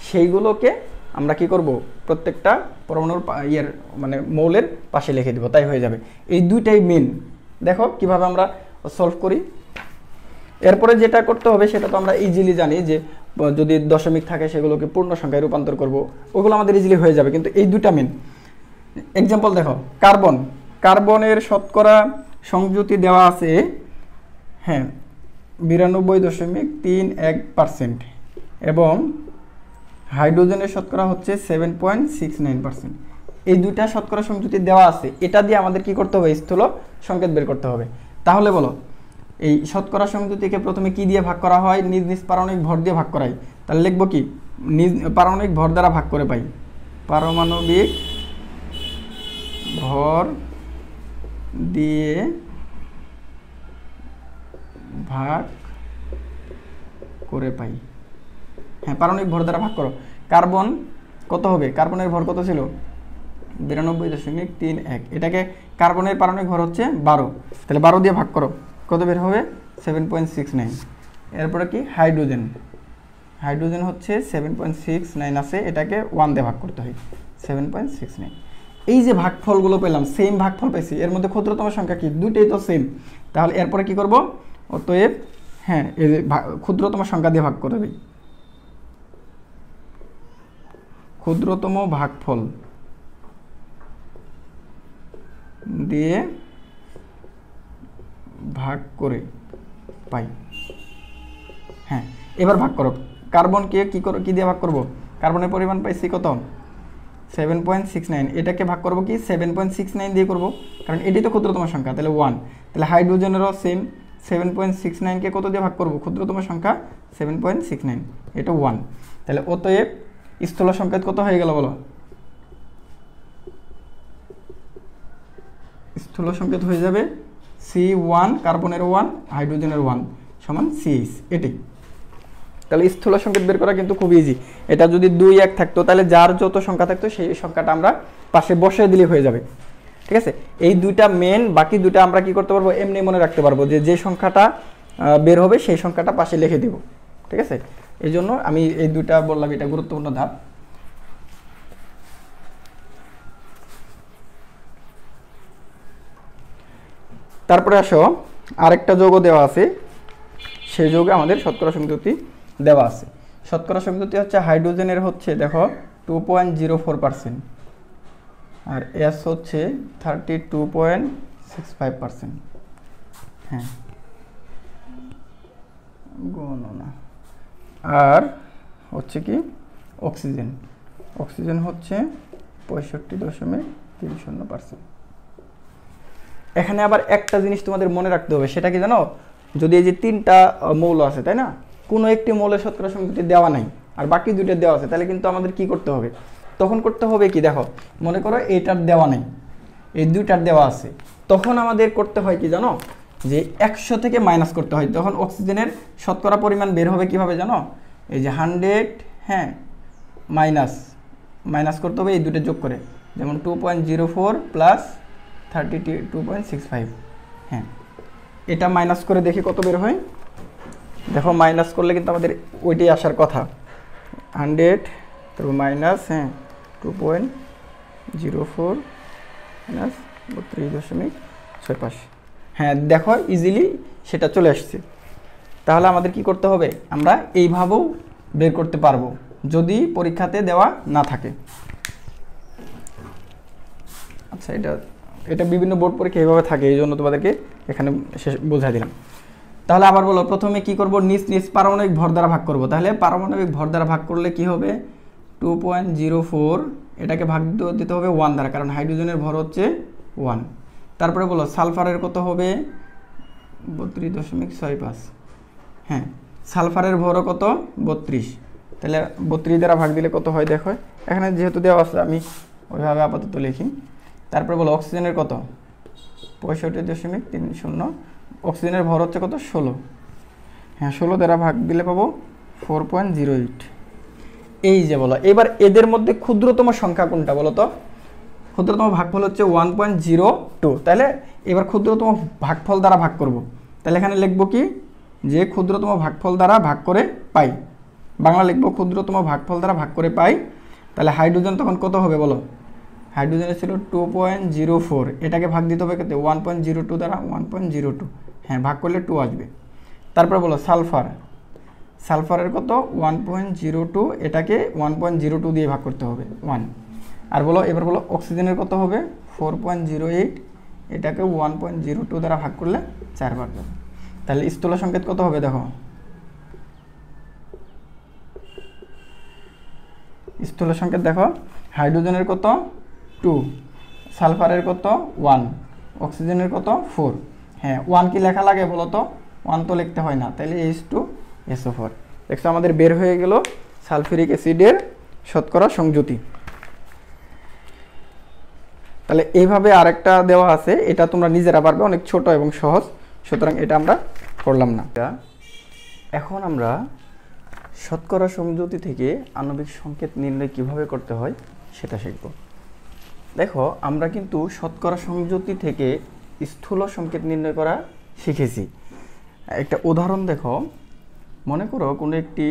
সেইগুলোকে আমরা কি করব? প্রত্যেকটা পরমাণুর মানে মৌলের পাশে লিখে দেব, তাই হয়ে যাবে। এই দুইটাই মেন। দেখো কিভাবে আমরা সলভ করি। এরপরে যেটা করতে হবে সেটা তো আমরা ইজিলি জানি যে যদি দশমিক থাকে সেগুলোকে পূর্ণ সংখ্যায় রূপান্তর করব, ওগুলো আমাদের ইজিলি হয়ে যাবে। কিন্তু এই দুটা মেন। এক্সাম্পল দেখো কার্বনের শতকরা সংযুতি দেওয়া আছে 92.31% এবং হাইড্রোজেনের শতকরা হচ্ছে 7.69%। এই দুইটা শতকরা সংযুতি দেওয়া আছে, এটা দিয়ে আমাদের কি করতে হবে? স্থূল সংকেত বের করতে হবে। তাহলে বলো এই শতকরা সংযুতিকে প্রথমে কি দিয়ে ভাগ করা হয়? নিজ নিজ পারমাণবিক ভর দিয়ে ভাগ করাই। তাহলে লিখবো কি? নিজ পারমাণবিক ভর দ্বারা ভাগ করে পাই। পারমাণবিক ভর দিয়ে ভাগ করে পাই। হ্যাঁ, পারমাণবিক ভর দ্বারা ভাগ করো। কার্বন কত হবে? কার্বনের ভর কত ছিল? 92.31। এটাকে কার্বনের পারমাণবিক ভর হচ্ছে 12, তাহলে 12 দিয়ে ভাগ করো, কত বের হবে? 7.69। এরপরে কি? হাইড্রোজেন। হাইড্রোজেন হচ্ছে 7.69 আছে, এটাকে 1 দিয়ে ভাগ করতে হয়, 7.69। এই যে ভাগফলগুলো পেলাম, সেম ভাগফল পেয়েছি, এর মধ্যে ক্ষুদ্রতম সংখ্যা কি? দুইটাই তো সেম। তাহলে এরপরে কি করব? অতএব হ্যাঁ, এই যে ক্ষুদ্রতম সংখ্যা দিয়ে ভাগ করে দিই, ক্ষুদ্রতম ভাগফল দিয়ে ভাগ করে পাই। হ্যাঁ, এবার ভাগ করো। কার্বনকে কি দিয়ে ভাগ করব? কার্বনের পরিমাণ পাইছি কত? 7.69। এটাকে ভাগ করব কি? 7.69 দিয়ে করব, কারণ এটি তো ক্ষুদ্রতম সংখ্যা, তাহলে 1। তাহলে হাইড্রোজেনেরও সেম, 7.69কে কত দিয়ে ভাগ করব? ক্ষুদ্রতম সংখ্যা 7.69, এটা 1। তাহলে অতএব স্থূল সংকেত কত হয়ে গেল বলো? স্থূল সংকেত হয়ে যাবে C1, কার্বনের 1, হাইড্রোজেনের 1 সমান CH। এটি তাহলে স্থূল সংকেত বের করা কিন্তু খুব ইজি। এটা যদি 2, 1 থাকতো, তাহলে যার যত সংখ্যা থাকতো সেই সংখ্যাটা আমরা পাশে বসিয়ে দিলে হয়ে যাবে। ঠিক আছে, এই দুইটা মেন, বাকি দুইটা আমরা কি করতে পারবো? এমনি মনে রাখতে পারবো, যে সংখ্যাটা বের হবে সেই সংখ্যাটা পাশে লিখে দিব। ঠিক আছে, এই জন্য আমি এই দুইটা বললাম, এটা গুরুত্বপূর্ণ ধাপ। তারপরে আসো, আরেকটা যৌগ দেওয়া আছে, সেই যৌগে আমাদের শতকরা সংযুক্তি দেওয়া আছে। শতকরা সংযুক্তি হচ্ছে হাইড্রোজেনের হচ্ছে দেখো 2.04%, আর এস হচ্ছে 32.65%। হ্যাঁ, গণনা। আর হচ্ছে কি অক্সিজেন, অক্সিজেন হচ্ছে 65.30%। এখানে আবার একটা জিনিস তোমাদের মনে রাখতে হবে, সেটা কি জানো? যদি এই যে 3টা মৌল আছে, তাই না, কোনো একটি মৌলের শতকরা সংযুক্তি দেওয়া নাই আর বাকি দুইটা দেওয়া আছে, তাহলে কিন্তু আমাদের কি করতে হবে? তখন করতে হবে কি? দেখো, মনে করো এইটার দেওয়া নেই, এই দুইটার দেওয়া আছে, তখন আমাদের করতে হয় কি জানো? যে 100 থেকে মাইনাস করতে হয়। তখন অক্সিজেনের শতকরা পরিমাণ বের হবে কিভাবে জানো? এই যে 100, হ্যাঁ, মাইনাস করতে হবে এই দুটো যোগ করে, যেমন 2.04 প্লাস 32.65। হ্যাঁ, এটা মাইনাস করে দেখি কত বের হয়। দেখো, মাইনাস করলে কিন্তু আমাদের ওইটাই আসার কথা, 100, তারপর মাইনাস, হ্যাঁ, 2.04 মাইনাস 32.65। হ্যাঁ, দেখো ইজিলি সেটা চলে আসছে। তাহলে আমাদের কি করতে হবে? আমরা এইভাবেও বের করতে পারবো যদি পরীক্ষাতে দেওয়া না থাকে। আচ্ছা, এটা বিভিন্ন বোর্ড পরীক্ষা এইভাবে থাকে, এই জন্য তোমাদেরকে এখানে বোঝাই দিলাম। তাহলে আবার বলো, প্রথমে কি করব? নিজ পারমাণবিক ভর দ্বারা ভাগ করব। তাহলে পারমাণবিক ভর দ্বারা ভাগ করলে কি হবে? 2.04, এটাকে ভাগ দিতে হবে 1 দ্বারা, কারণ হাইড্রোজেনের ভর হচ্ছে 1। তারপরে বলো সালফারের কত হবে? 32.65। হ্যাঁ, সালফারের ভরও কত? 32। তাহলে 32 দ্বারা ভাগ দিলে কত হয় দেখো, এখানে যেহেতু দেওয়া আছে আমি ওইভাবে আপাতত লিখি। তারপরে বলো অক্সিজেনের কত? 65.30। অক্সিজেনের ভর হচ্ছে কত? 16। হ্যাঁ, 16 দ্বারা ভাগ দিলে পাবো 4.08। এই যে বলো, এবার এদের মধ্যে ক্ষুদ্রতম সংখ্যা কোনটা বলো তো? ক্ষুদ্রতম ভাগফল হচ্ছে 1.02। তাহলে এবার ক্ষুদ্রতম ভাগফল দ্বারা ভাগ করব। তাহলে এখানে লিখব কি? যে ক্ষুদ্রতম ভাগফল দ্বারা ভাগ করে পাই। বাংলা লিখব ক্ষুদ্রতম ভাগফল দ্বারা ভাগ করে পাই। তাহলে হাইড্রোজেন তখন কত হবে বলো? হাইড্রোজেনের ছিল 2.04, এটাকে ভাগ দিতে হবে কত? 1.02 দ্বারা, 1.02। হ্যাঁ, ভাগ করলে 2 আসবে। তারপরে বলো সালফারের কত? 1.02, এটাকে 1.02 দিয়ে ভাগ করতে হবে, 1। আর বলো, এবার বলো অক্সিজেনের কত হবে? 4.08, এটাকে 1.02 দ্বারা ভাগ করলে 4 বার পাবে। তাহলে স্থূল সংকেত কত হবে দেখো? স্থূল সংকেত দেখো, হাইড্রোজেনের কত? 2, সালফারের কত? 1, অক্সিজেনের কত? 4। হ্যাঁ, 1 কি লেখা লাগে বলো তো? 1 তো লিখতে হয় না, তাহলে H2SO4। দেখছো, আমাদের বের হয়ে গেল সালফিউরিক অ্যাসিডের শতকরা সংযুতি। তাহলে এইভাবে আরেকটা দেওয়া আছে, এটা তোমরা নিজেরা পারবে, অনেক ছোট এবং সহজ, সুতরাং এটা আমরা করলাম না। এখন আমরা শতকরা সমঝোতি থেকে আণবিক সংকেত নির্ণয় কিভাবে করতে হয় সেটা শিখব। দেখো, আমরা কিন্তু শতকরা সমঝোতি থেকে স্থূল সংকেত নির্ণয় করা শিখেছি। একটা উদাহরণ দেখো, মনে করো কোনো একটি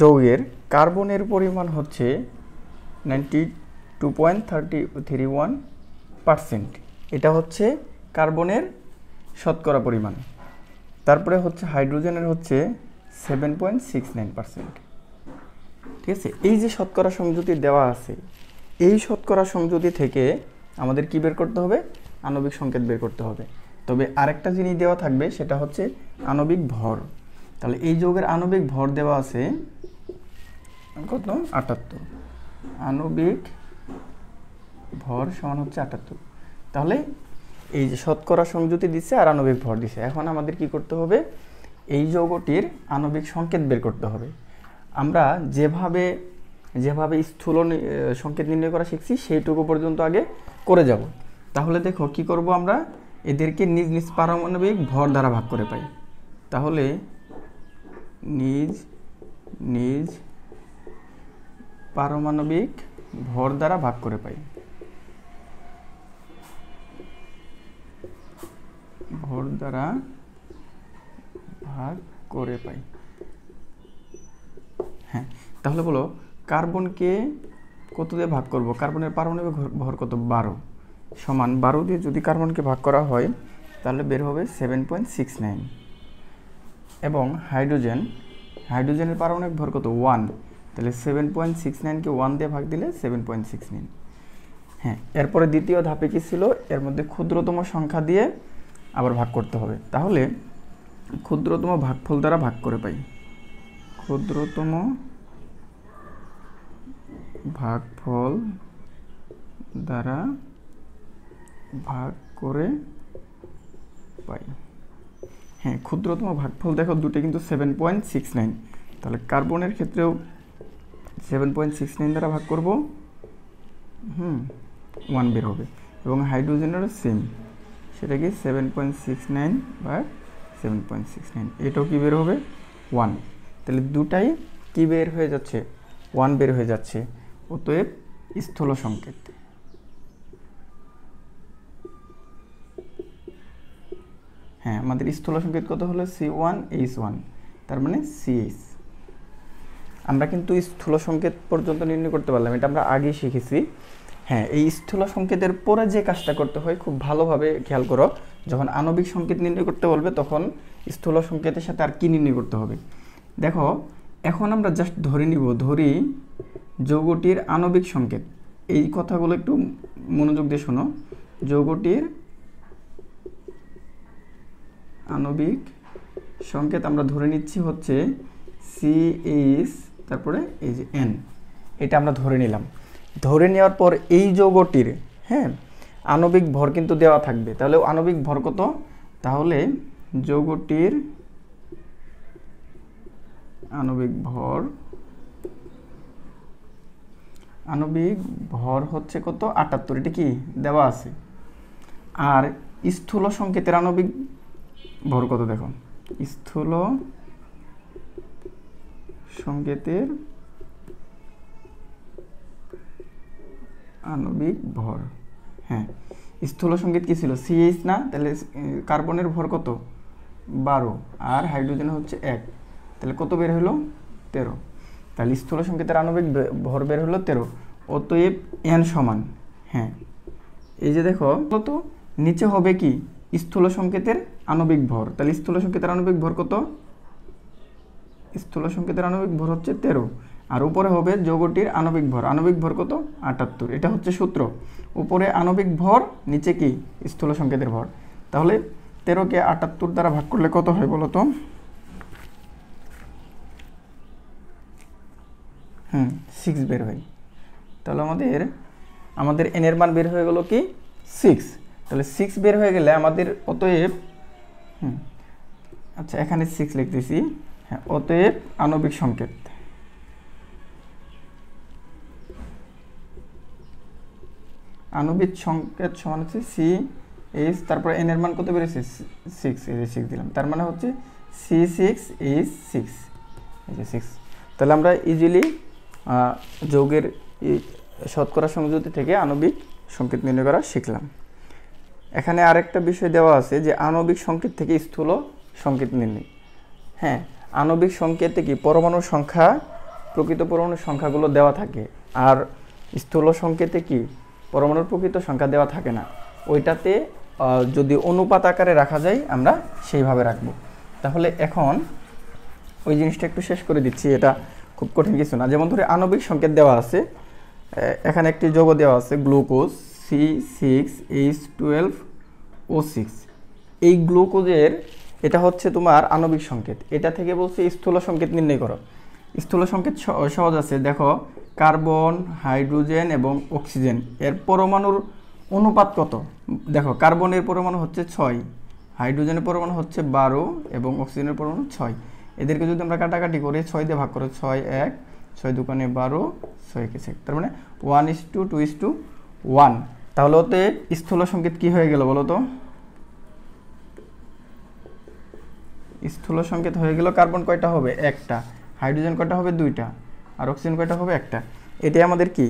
যৌগের কার্বনের পরিমাণ হচ্ছে 92.331%। এটা হচ্ছে কার্বনের শতকরা পরিমাণ। তারপরে হচ্ছে হাইড্রোজেনের হচ্ছে 7.69%। ঠিক আছে, এই যে শতকরা সমঝোতি দেওয়া আছে, এই শতকরা সমঝোতি থেকে আমাদের কি বের করতে হবে? আণবিক সংকেত বের করতে হবে। তবে আরেকটা জিনিস দেওয়া থাকবে, সেটা হচ্ছে আণবিক ভর। তাহলে এই যৌগের আণবিক ভর দেওয়া আছে কত? 78। আণবিক ভর সমান হচ্ছে 78। তাহলে এই যে শতকরা সমঝোতি দিচ্ছে আর আণবিক ভর দিচ্ছে, এখন আমাদের কি করতে হবে? এই যৌগটির আণবিক সংকেত বের করতে হবে। আমরা যেভাবে স্থূল সংকেত নির্ণয় করা শিখছি সেইটুকু পর্যন্ত আগে করে যাব। তাহলে দেখো কি করব, আমরা এদেরকে নিজ নিজ পারমাণবিক ভর দ্বারা ভাগ করে পাই। তাহলে নিজ নিজ পারমাণবিক ভর দ্বারা ভাগ করে পাই। ভর দ্বারা ভাগ করে পাই। হ্যাঁ, তাহলে বলো কার্বনকে কত দিয়ে ভাগ করব? কার্বনের পারমাণবিক ভর কত? 12 সমান 12 দিয়ে যদি কার্বনকে ভাগ করা হয় তাহলে বের হবে 7.69। এবং হাইড্রোজেনের পারমাণবিক ভর কত? 1। তাহলে 7.69কে 1 দিয়ে ভাগ দিলে 7.69। হ্যাঁ, এরপরে দ্বিতীয় ধাপে কি ছিল? এর মধ্যে ক্ষুদ্রতম সংখ্যা দিয়ে আবার ভাগ করতে হবে। তাহলে ক্ষুদ্রতম ভাগফল দ্বারা ভাগ করে পাই। ক্ষুদ্রতম ভাগফল দ্বারা ভাগ করে পাই। হ্যাঁ, ক্ষুদ্রতম ভাগফল দেখো দুটো কিন্তু 7.69। তাহলে কার্বনের ক্ষেত্রেও 7.69 দ্বারা ভাগ করব, 1 বের হবে। এবং হাইড্রোজেনেরও সেম, সেটা কি 7.69 বা 7.69, এটাও কি বের হবে? 1। তাহলে দুটাই কি বের হয়ে যাচ্ছে? 1 বের হয়ে যাচ্ছে। অতএব স্থূল সংকেত। হ্যাঁ, আমাদের স্থূল সংকেত কত হলো? C1H1, তার মানে CH। আমরা কিন্তু স্থূল সংকেত পর্যন্ত নির্ণয় করতে পারলাম, এটা আমরা আগেই শিখেছি। হ্যাঁ, এই স্থূল সংকেতের পরে যে কাজটা করতে হয় খুব ভালোভাবে খেয়াল করো। যখন আণবিক সংকেত নির্ণয় করতে বলবে তখন স্থূল সংকেতের সাথে আর কি নির্ণয় করতে হবে। দেখো, এখন আমরা জাস্ট ধরি যৌগটির আণবিক সংকেত। এই কথাগুলো একটু মনোযোগ দিয়ে শোনো। যৌগটির আণবিক সংকেত আমরা ধরে নিচ্ছি হচ্ছে CH, তারপরে এই যে N, এটা আমরা ধরে নিলাম। ধরে নেওয়ার পর এই যৌগটির আণবিক ভর কিন্তু দেওয়া থাকবে। তাহলে আণবিক ভর কত? তাহলে যৌগটির আণবিক ভর হচ্ছে কত? 78, এটা কি দেওয়া আছে। আর স্থূল সংকেতের আণবিক ভর কত? দেখো, স্থূল সংকেতের আণবিক ভর, হ্যাঁ, স্থূল সংকেত কি ছিল? CH না? তাহলে কার্বনের ভর কত? 12 আর হাইড্রোজেন হচ্ছে 1। তাহলে কত বের হলো? 13। তাহলে স্থূল সংকেতের আণবিক ভর বের হলো 13। অতএব N সমান, হ্যাঁ, এই যে দেখো তো নিচে হবে কি? স্থূল সংকেতের আণবিক ভর। তাহলে স্থূল সংকেতের আণবিক ভর কত? স্থূল সংকেতের আণবিক ভর হচ্ছে 13, আর উপরে হবে যৌগটির আণবিক ভর। আণবিক ভর কত? 78। এটা হচ্ছে সূত্র। উপরে আণবিক ভর, নিচে কি? স্থূল সংকেতের ভর। তাহলে 13কে 78 দ্বারা ভাগ করলে কত হয় বলো তো? 6 বের হয়। তাহলে আমাদের n এর মান বের হয়ে গেল কি? 6। তাহলে 6 বের হয়ে গেলে আমাদের অতএব, আচ্ছা এখানে 6 লিখতেছি। হ্যাঁ, অতএব আণবিক সংকেত। আণবিক সংকেত সমান হচ্ছে সি এইচ, তারপর এন এর মান কত বেড়েছে 6, এই যে 6 দিলাম, তার মানে হচ্ছে C6H6, এই যে 6। তাহলে আমরা ইজিলি যৌগের শতকরা সংযুতি থেকে আণবিক সংকেত নির্ণয় করা শিখলাম। এখানে আরেকটা বিষয় দেওয়া আছে যে আণবিক সংকেত থেকে স্থূল সংকেত নির্ণয়। হ্যাঁ, আণবিক সংকেতে কি পরমাণুর সংখ্যা, প্রকৃত পরমাণুর সংখ্যাগুলো দেওয়া থাকে, আর স্থূল সংকেতে কি পরমাণুর প্রকৃত সংখ্যা দেওয়া থাকে না। ওইটাতে যদি অনুপাত আকারে রাখা যায় আমরা সেইভাবে রাখবো। তাহলে এখন ওই জিনিসটা একটু শেষ করে দিচ্ছি, এটা খুব কঠিন কিছু না। যেমন ধরে আণবিক সংকেত দেওয়া আছে, এখানে একটি যৌগ দেওয়া আছে গ্লুকোজ C6H12O6। এই গ্লুকোজের এটা হচ্ছে তোমার আণবিক সংকেত, এটা থেকে বলছে স্থূল সংকেত নির্ণয় করো। স্থূল সংকেত সহজ আছে, দেখো কার্বন, হাইড্রোজেন এবং অক্সিজেন এর পরমাণুর অনুপাত কত। দেখো কার্বনের পরমাণু হচ্ছে 6, হাইড্রোজেনের পরমাণু হচ্ছে 12 এবং অক্সিজেনের পরমাণু 6। এদেরকে যদি আমরা কাটাকাটি করি 6 দিয়ে ভাগ করো, 6 1, 6 দুগুণে 12, 6 একে 6, তার মানে 1:2:1। তাহলে ওতে স্থূল সংকেত কি হয়ে গেল বলো তো? স্থূল সংকেত হয়ে গেল কার্বন কয়টা হবে? একটা। হাইড্রোজেন কয়টা হবে? দুইটা। আর অক্সিজেন কয়টা হবে? একটা। এটাই আমাদের কি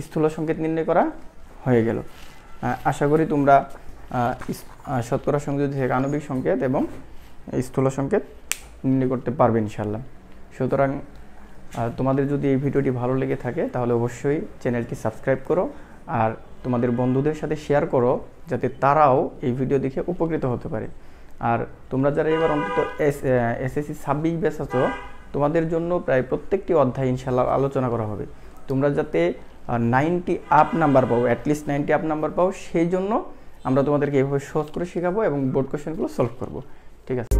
স্থূল সংকেত নির্ণয় করা হয়ে গেল। আশা করি তোমরা শতকরা সংযুতি থেকে আণবিক সংকেত এবং স্থূল সংকেত নির্ণয় করতে পারবে ইনশাল্লাহ। সুতরাং তোমাদের যদি এই ভিডিওটি ভালো লেগে থাকে তাহলে অবশ্যই চ্যানেলটি সাবস্ক্রাইব করো আর তোমাদের বন্ধুদের সাথে শেয়ার করো, যাতে তারাও এই ভিডিও দেখে উপকৃত হতে পারে। আর তোমরা যারা এবার অন্তত এসএসসি 26 ব্যাচ আছো, তোমাদের জন্য প্রায় প্রত্যেকটি অধ্যায় ইনশাল্লাহ আলোচনা করা হবে। তোমরা যাতে 90 আপ নাম্বার পাও, অ্যাটলিস্ট 90 আপ নাম্বার পাও, সেই জন্য আমরা তোমাদেরকে এইভাবে সহজ করে শেখাবো এবং বোর্ড কোশ্চেনগুলো সলভ করব। ঠিক আছে।